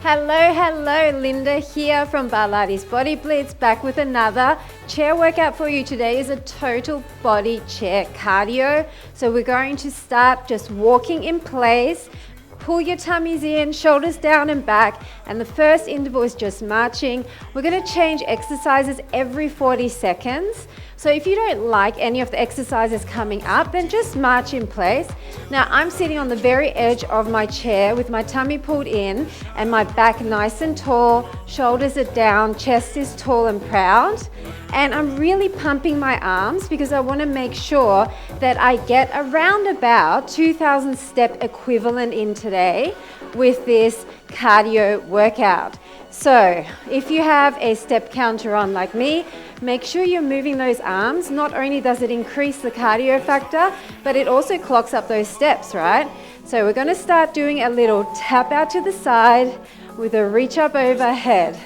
Hello, Linda here from Barlates Body Blitz, back with another chair workout for you. Today is a total body chair cardio. So we're going to start just walking in place. Pull your tummies in, shoulders down and back, and the first interval is just marching. We're going to change exercises every 40 seconds. So if you don't like any of the exercises coming up, then just march in place. Now I'm sitting on the very edge of my chair with my tummy pulled in and my back nice and tall, shoulders are down, chest is tall and proud. And I'm really pumping my arms because I want to make sure that I get around about 2,000 step equivalent in today with this cardio workout. So if you have a step counter on like me, make sure you're moving those arms. Not only does it increase the cardio factor, but it also clocks up those steps, right? So we're going to start doing a little tap out to the side with a reach up overhead.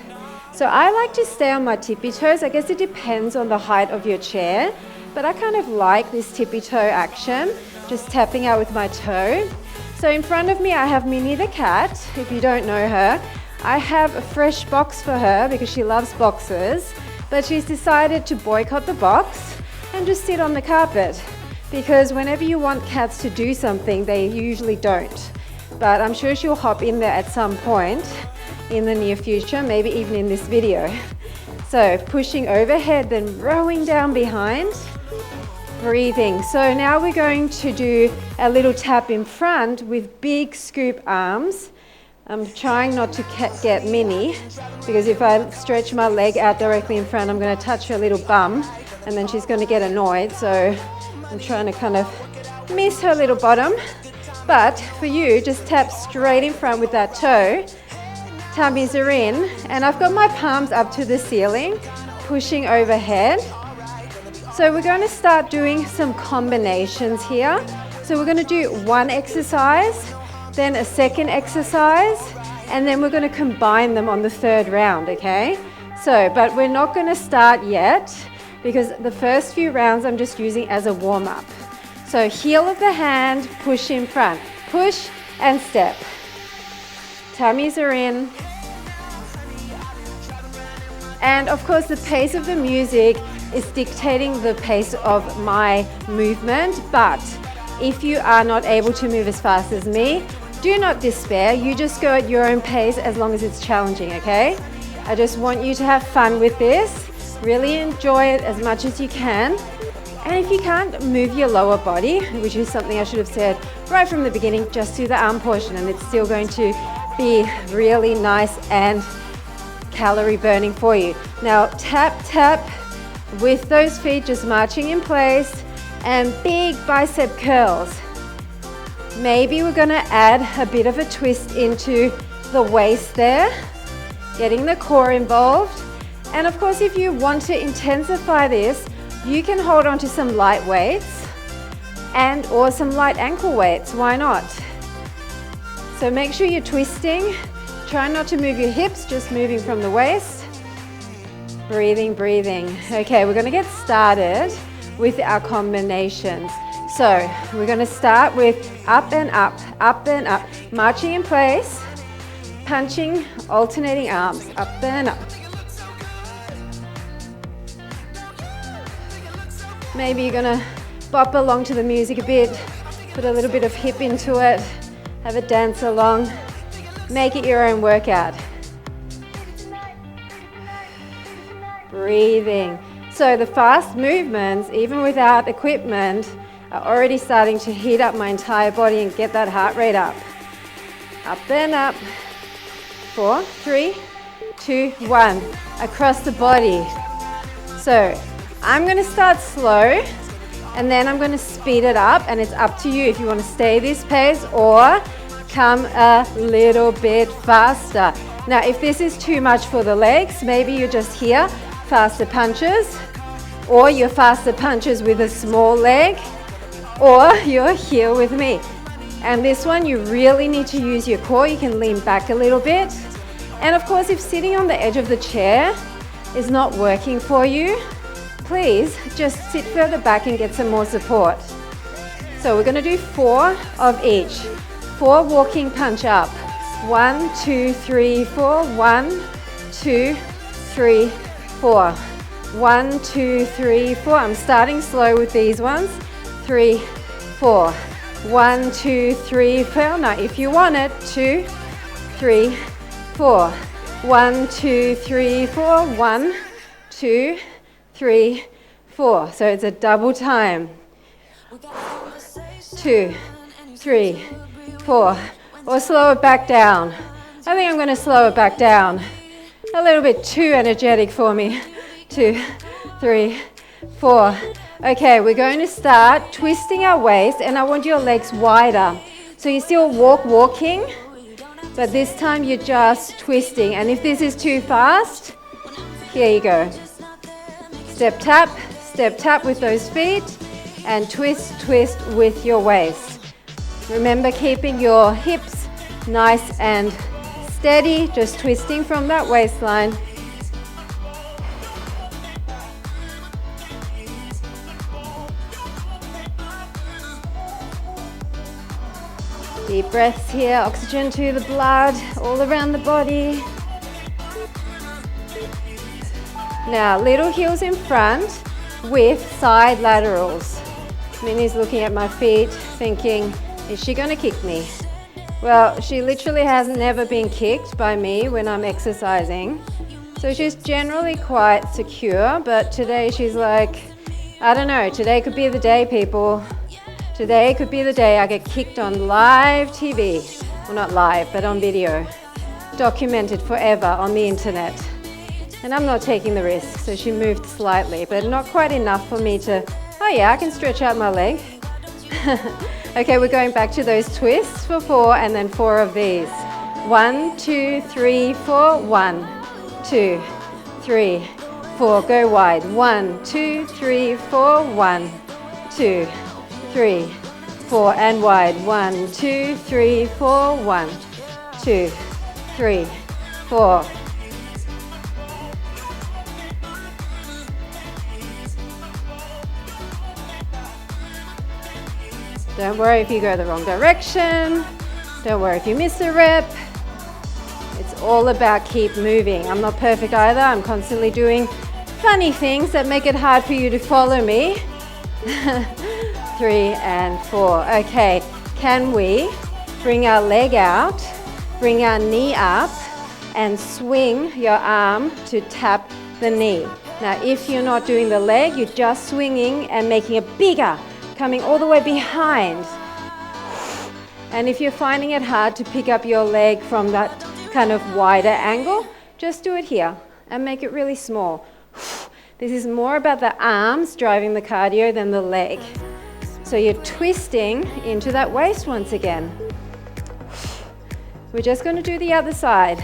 So I like to stay on my tippy toes. I guess it depends on the height of your chair, but I kind of like this tippy toe action, just tapping out with my toe. So in front of me I have Minnie the cat. If you don't know her, I have a fresh box for her because she loves boxes, but she's decided to boycott the box and just sit on the carpet, because whenever you want cats to do something, they usually don't. But I'm sure she'll hop in there at some point in the near future, maybe even in this video. So pushing overhead, then rowing down behind, breathing. So now we're going to do a little tap in front with big scoop arms. I'm trying not to get Minnie, because if I stretch my leg out directly in front, I'm going to touch her little bum and then she's going to get annoyed. So I'm trying to kind of miss her little bottom. But for you, just tap straight in front with that toe. Tummies are in, and I've got my palms up to the ceiling, pushing overhead. So we're going to start doing some combinations here. So we're going to do one exercise, then a second exercise, and then we're going to combine them on the third round, okay? So, but we're not going to start yet because the first few rounds I'm just using as a warm-up. So heel of the hand, push in front, push and step. Tummies are in. And of course the pace of the music is dictating the pace of my movement, but if you are not able to move as fast as me, do not despair. You just go at your own pace as long as it's challenging, okay? I just want you to have fun with this. Really enjoy it as much as you can. And if you can't move your lower body, which is something I should have said right from the beginning, just do the arm portion and it's still going to be really nice and calorie burning for you. Now tap, tap with those feet just marching in place, and big bicep curls. Maybe we're going to add a bit of a twist into the waist there, getting the core involved. And of course, if you want to intensify this, you can hold on to some light weights and or some light ankle weights. Why not? So make sure you're twisting. Try not to move your hips, just moving from the waist. Breathing, breathing. Okay, we're going to get started with our combinations. So we're going to start with up and up, marching in place, punching, alternating arms, up and up. Maybe you're going to bop along to the music a bit, put a little bit of hip into it, have a dance along, make it your own workout. Breathing. So the fast movements, even without equipment, are already starting to heat up my entire body and get that heart rate up. Up and up. 4, 3, 2, 1. Across the body. So I'm going to start slow and then I'm going to speed it up, and it's up to you if you want to stay this pace or come a little bit faster. Now if this is too much for the legs, maybe you're just here, faster punches, or you're faster punches with a small leg, or you're here with me. And this one, you really need to use your core. You can lean back a little bit. And of course, if sitting on the edge of the chair is not working for you, please just sit further back and get some more support. So we're going to do 4 of each. 4 walking punch up, 1, 2, 3, 4. 1, 2, 3, 4. 1, 2, 3, 4. I'm starting slow with these ones. 3, 4. 1, 2, 3, 4. Now, if you want it, 2, 3, 4. 1, 2, 3, 4. 1, 2, 3, 4. So it's a double time. 2, 3, 4. Or slow it back down. I think I'm going to slow it back down. A little bit too energetic for me. 2, 3, 4. Okay, we're going to start twisting our waist, and I want your legs wider. So you still walking, but this time you're just twisting. And if this is too fast, here you go. Step tap with those feet, and twist with your waist. Remember, keeping your hips nice and steady, just twisting from that waistline. Deep breaths here, oxygen to the blood, all around the body. Now, little heels in front with side laterals. Minnie's looking at my feet thinking, is she gonna kick me? Well, she literally has never been kicked by me when I'm exercising. So she's generally quite secure, but today she's like, I don't know, today could be the day, people. Today could be the day I get kicked on live TV. Well, not live, but on video. Documented forever on the internet. And I'm not taking the risk, so she moved slightly, but not quite enough for me to, oh yeah, I can stretch out my leg. Okay, we're going back to those twists for 4 and then 4 of these. 1, 2, 3, 4. 1, 2, 3, 4. Go wide. 1, 2, 3, 4. 1, 2, 3, 4. And wide. 1, 2, 3, 4. 1, 2, 3, 4. Don't worry if you go the wrong direction. Don't worry if you miss a rep. It's all about keep moving. I'm not perfect either. I'm constantly doing funny things that make it hard for you to follow me. 3 and 4. Okay, can we bring our leg out, bring our knee up, and swing your arm to tap the knee. Now, if you're not doing the leg, you're just swinging and making it bigger, coming all the way behind. And if you're finding it hard to pick up your leg from that kind of wider angle, just do it here and make it really small. This is more about the arms driving the cardio than the leg. So you're twisting into that waist once again. We're just going to do the other side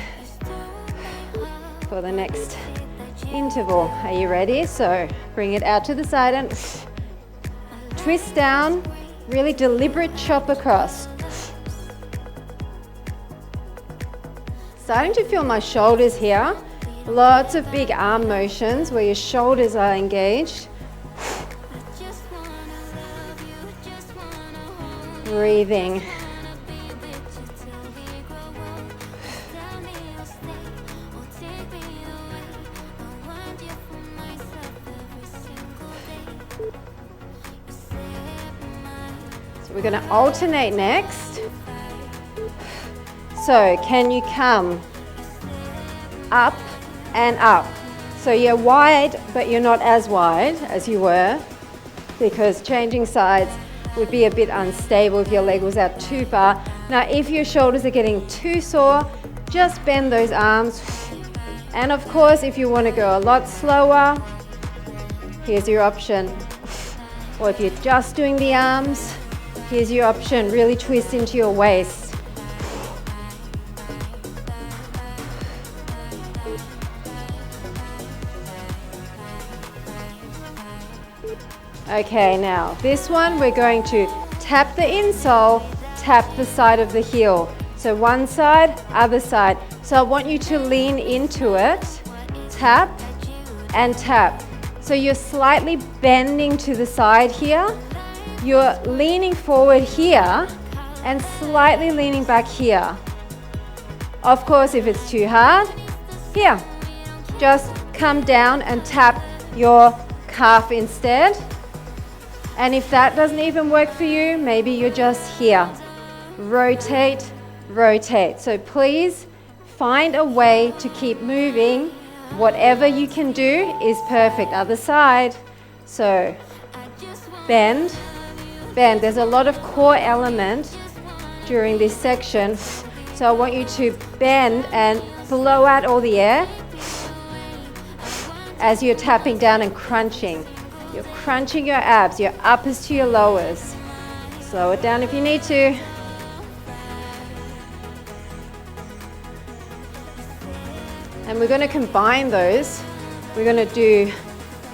for the next interval. Are you ready? So bring it out to the side and twist down, really deliberate chop across. Starting to feel my shoulders here. Lots of big arm motions where your shoulders are engaged. Breathing. So we're going to alternate next. So can you come up and up? So you're wide, but you're not as wide as you were, because changing sides would be a bit unstable if your leg was out too far. Now, if your shoulders are getting too sore, just bend those arms. And of course, if you want to go a lot slower, here's your option. Or if you're just doing the arms, here's your option. Really twist into your waist. Okay, now this one we're going to tap the insole, tap the side of the heel. So one side, other side. So I want you to lean into it, tap and tap. So you're slightly bending to the side here. You're leaning forward here and slightly leaning back here. Of course, if it's too hard, here, just come down and tap your calf instead. And if that doesn't even work for you, maybe you're just here. Rotate, rotate. So please find a way to keep moving. Whatever you can do is perfect. Other side. So bend, bend. There's a lot of core element during this section. So I want you to bend and blow out all the air as you're tapping down and crunching. You're crunching your abs, your uppers to your lowers. Slow it down if you need to. And we're going to combine those. We're going to do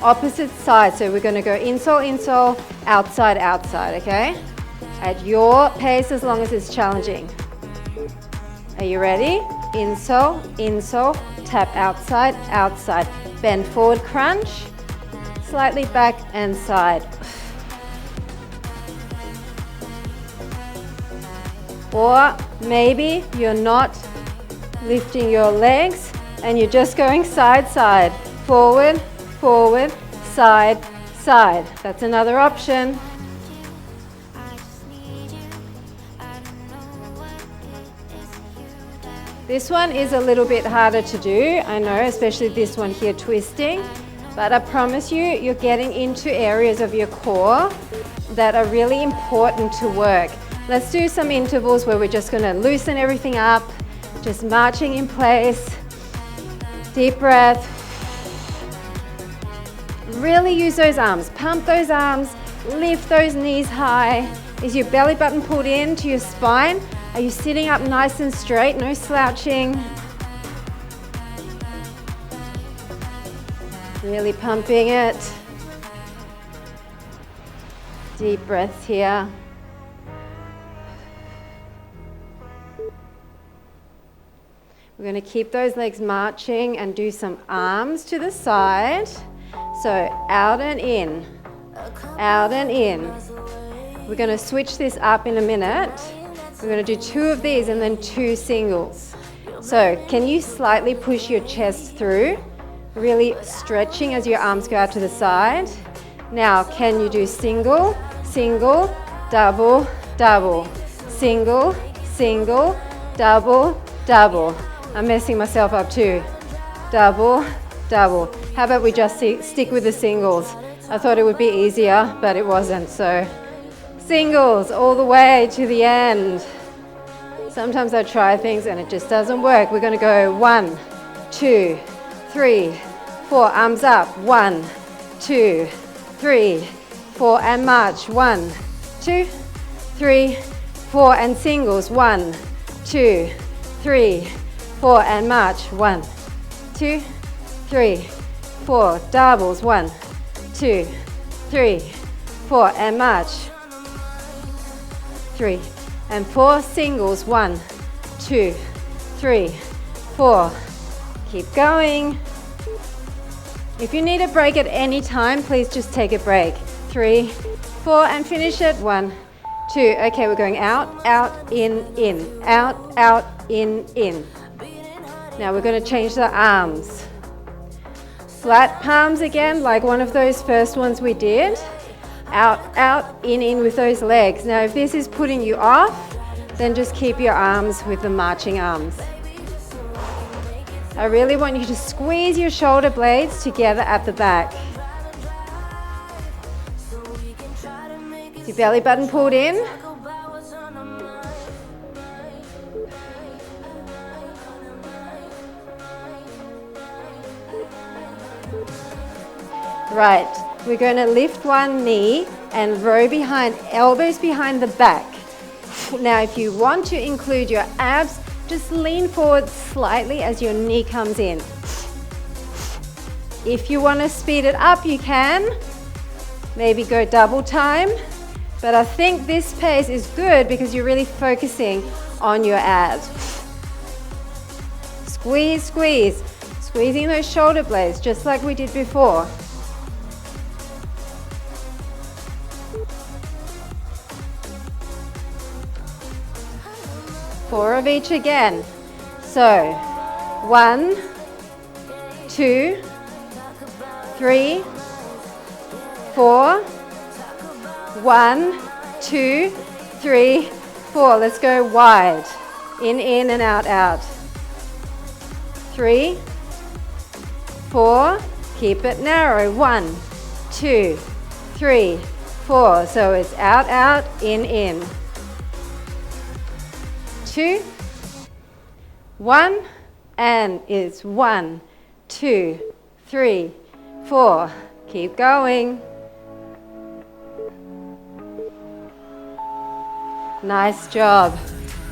opposite sides. So we're going to go insole, insole, outside, outside, okay? At your pace as long as it's challenging. Are you ready? Insole, insole, tap outside, outside. Bend forward, crunch. Slightly back and side. Or maybe you're not lifting your legs and you're just going side, side. Forward, forward, side, side. That's another option. This one is a little bit harder to do, I know, especially this one here, twisting. But I promise you, you're getting into areas of your core that are really important to work. Let's do some intervals where we're just going to loosen everything up, just marching in place. Deep breath. Really use those arms. Pump those arms. Lift those knees high. Is your belly button pulled in to your spine? Are you sitting up nice and straight? No slouching. Really pumping it. Deep breaths here. We're going to keep those legs marching and do some arms to the side. So out and in, out and in. We're going to switch this up in a minute. We're going to do 2 of these and then 2 singles. So can you slightly push your chest through? Really stretching as your arms go out to the side. Now, can you do single, single, double, double, single, single, double, double. I'm messing myself up too. Double, double. How about we just stick with the singles? I thought it would be easier, but it wasn't. So singles all the way to the end. Sometimes I try things and it just doesn't work. We're going to go 1, 2, 3, 4. Arms up. 1, 2, 3, 4. And march. 1, 2, 3, 4. And singles. 1, 2, 3, 4. And march. 1, 2, 3, 4. Doubles. 1, 2, 3, 4. And march. 3 and 4. Singles. 1, 2, 3, 4. Keep going. If you need a break at any time, please just take a break. 3, 4, and finish it. 1, 2. Okay, we're going out, out, in, out, out, in. Now we're going to change the arms. Flat palms again, like one of those first ones we did. Out, out, in with those legs. Now if this is putting you off, then just keep your arms with the marching arms. I really want you to squeeze your shoulder blades together at the back. Is your belly button pulled in? Right, we're going to lift one knee and row behind, elbows behind the back. Now if you want to include your abs, just lean forward slightly as your knee comes in. If you want to speed it up, you can. Maybe go double time. But I think this pace is good because you're really focusing on your abs. Squeeze, squeeze. Squeezing those shoulder blades just like we did before. 4 of each again. So 1, 2, 3, 4. 1, 2, 3, 4. Let's go wide. In, and out, out. 3, 4. Keep it narrow. 1, 2, 3, 4. So it's out, out, in. 2, 1, and it's 1, 2, 3, 4. Keep going. Nice job.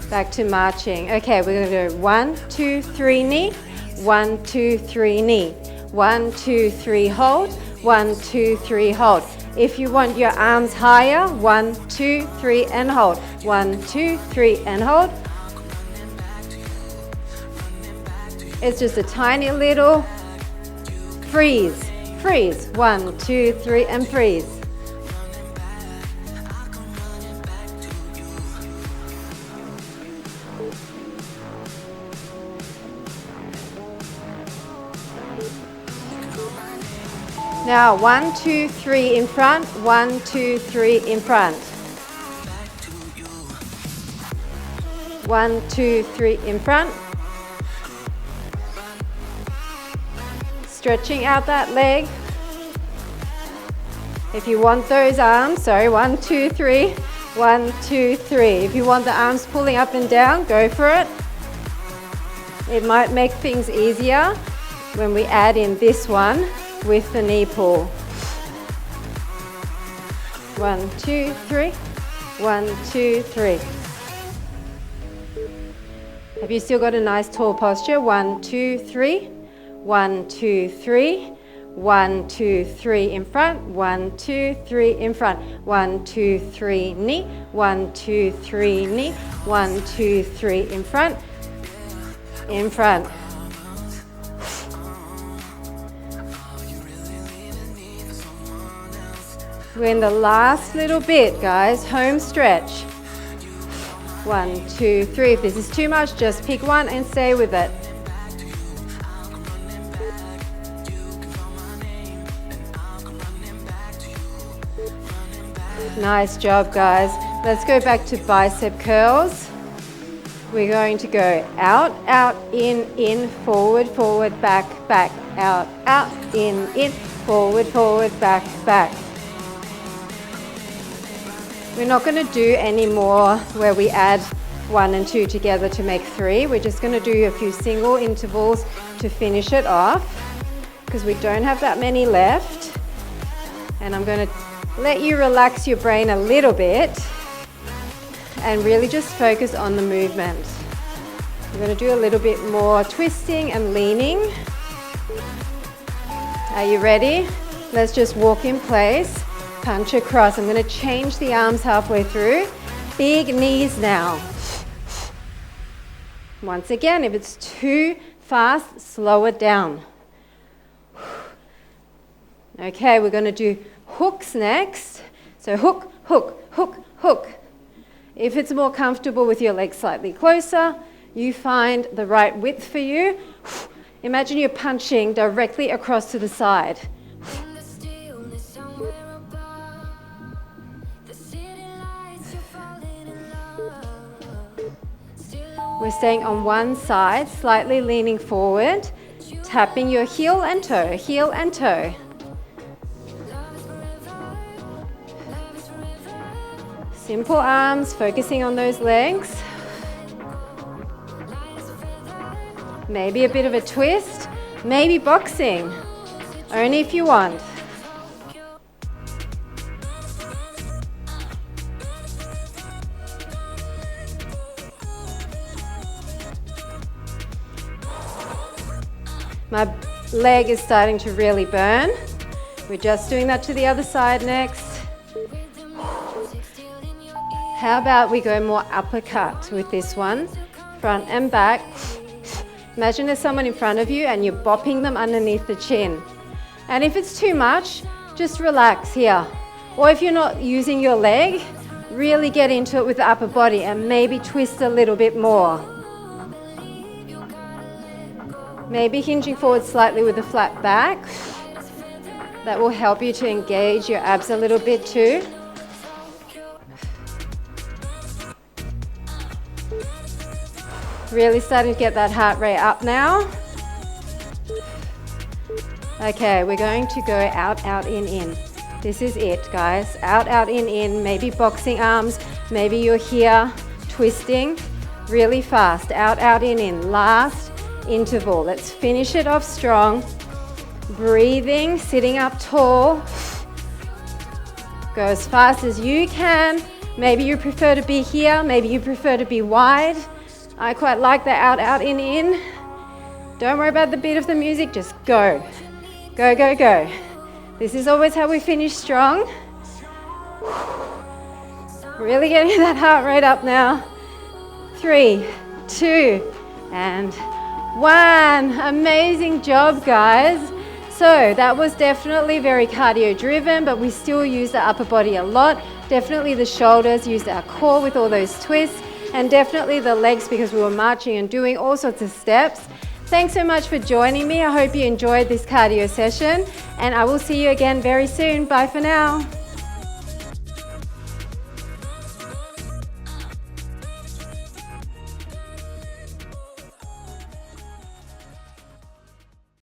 Back to marching. Okay, we're going to go 1, 2, 3, knee. 1, 2, 3, knee. 1, 2, 3, hold. 1, 2, 3, hold. If you want your arms higher, 1, 2, 3, and hold. 1, 2, 3, and hold. It's just a tiny little freeze. Freeze. 1, 2, 3, and freeze. Now 1, 2, 3 in front. 1, 2, 3 in front. 1, 2, 3 in front. Stretching out that leg. If you want those arms, 1, 2, 3, 1, 2, 3. If you want the arms pulling up and down, go for it. It might make things easier when we add in this one with the knee pull. 1, 2, 3, 1, 2, 3. Have you still got a nice tall posture? 1, 2, 3. 1, 2, 3, 1, 2, 3 in front, 1, 2, 3 in front, 1, 2, 3 knee, 1, 2, 3 knee, 1, 2, 3 in front, in front. We're in the last little bit, guys, home stretch. 1, 2, 3. If this is too much, just pick one and stay with it. Nice job, guys. Let's go back to bicep curls. We're going to go out, out, in, forward, forward, back, back, out, out, in, forward, forward, back, back. We're not going to do any more where we add 1 and 2 together to make 3. We're just going to do a few single intervals to finish it off because we don't have that many left. And I'm going to let you relax your brain a little bit and really just focus on the movement. I'm going to do a little bit more twisting and leaning. Are you ready? Let's just walk in place, punch across. I'm going to change the arms halfway through. Big knees now. Once again, if it's too fast, slow it down. Okay, we're going to do hooks next. So hook, hook, hook, hook. If it's more comfortable with your legs slightly closer, you find the right width for you. Imagine you're punching directly across to the side. We're staying on one side, slightly leaning forward, tapping your heel and toe, heel and toe. Simple arms, focusing on those legs. Maybe a bit of a twist, maybe boxing, only if you want. My leg is starting to really burn. We're just doing that to the other side next. How about we go more uppercut with this one, front and back. Imagine there's someone in front of you and you're bopping them underneath the chin. And if it's too much, just relax here. Or if you're not using your leg, really get into it with the upper body and maybe twist a little bit more. Maybe hinging forward slightly with a flat back. That will help you to engage your abs a little bit too. Really starting to get that heart rate up now. Okay, we're going to go out, out, in. This is it, guys. Out, out, in. Maybe boxing arms. Maybe you're here twisting really fast. Out, out, in. Last interval. Let's finish it off strong. Breathing, sitting up tall. Go as fast as you can. Maybe you prefer to be here. Maybe you prefer to be wide. I quite like the out, out, in. Don't worry about the beat of the music. Just go. Go, go, go. This is always how we finish strong. Really getting that heart rate up now. 3, 2, and 1. Amazing job, guys. So that was definitely very cardio driven, but we still use the upper body a lot. Definitely the shoulders, used our core with all those twists, and definitely the legs because we were marching and doing all sorts of steps. Thanks so much for joining me. I hope you enjoyed this cardio session, and I will see you again very soon. Bye for now.